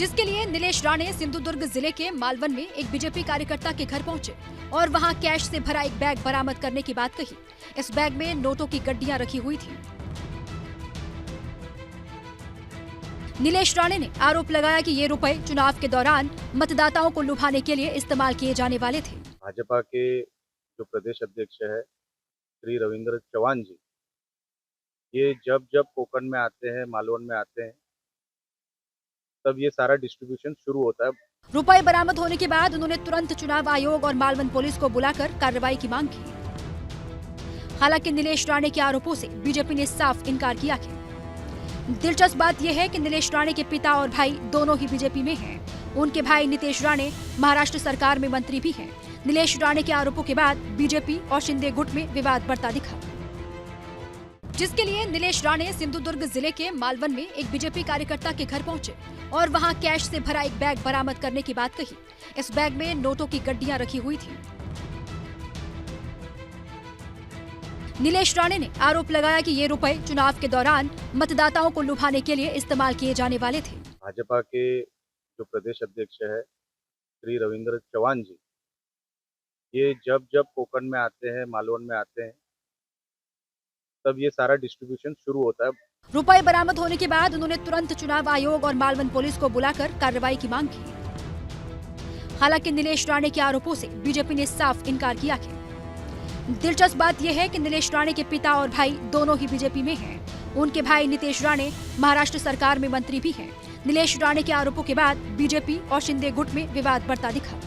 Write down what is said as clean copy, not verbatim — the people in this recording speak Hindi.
जिसके लिए नीलेश राणे सिंधुदुर्ग जिले के मालवन में एक बीजेपी कार्यकर्ता के घर पहुंचे और वहां कैश से भरा एक बैग बरामद करने की बात कही। इस बैग में नोटों की गड्डियां रखी हुई थी। नीलेश राणे ने आरोप लगाया कि ये रुपए चुनाव के दौरान मतदाताओं को लुभाने के लिए इस्तेमाल किए जाने वाले थे। भाजपा के जो प्रदेश अध्यक्ष है श्री रविंद्र चौहान जी, ये जब जब कोकण में आते हैं, मालवन में आते हैं, तब ये सारा डिस्ट्रीब्यूशन शुरू होता है। रुपए बरामद होने के बाद उन्होंने तुरंत चुनाव आयोग और मालवन पुलिस को बुलाकर कार्रवाई की मांग की। हालांकि नीलेश राणे के आरोपों से बीजेपी ने साफ इनकार किया है। दिलचस्प बात यह है कि नीलेश राणे के पिता और भाई दोनों ही बीजेपी में हैं। उनके भाई नितेश राणे महाराष्ट्र सरकार में मंत्री भी हैं। नीलेश राणे के आरोपों के बाद बीजेपी और शिंदे गुट में विवाद बढ़ता दिखा, जिसके लिए नीलेश राणे सिंधुदुर्ग जिले के मालवन में एक बीजेपी कार्यकर्ता के घर पहुंचे और वहां कैश से भरा एक बैग बरामद करने की बात कही। इस बैग में नोटों की गड्डियां रखी हुई थी। नीलेश राणे ने आरोप लगाया कि ये रुपए चुनाव के दौरान मतदाताओं को लुभाने के लिए इस्तेमाल किए जाने वाले थे। भाजपा के जो प्रदेश अध्यक्ष है श्री रविंद्र चौहान जी, ये जब जब कोकण में आते हैं, मालवन में आते हैं, तब ये सारा डिस्ट्रीब्यूशन शुरू होता है। रुपए बरामद होने के बाद उन्होंने तुरंत चुनाव आयोग और मालवन पुलिस को बुलाकर कार्रवाई की मांग की। हालांकि नीलेश राणे के आरोपों से बीजेपी ने साफ इनकार किया है। दिलचस्प बात यह है कि नीलेश राणे के पिता और भाई दोनों ही बीजेपी में हैं। उनके भाई नितेश राणे महाराष्ट्र सरकार में मंत्री भी हैं। नीलेश राणे के आरोपों के बाद बीजेपी और शिंदे गुट में विवाद बढ़ता दिखा।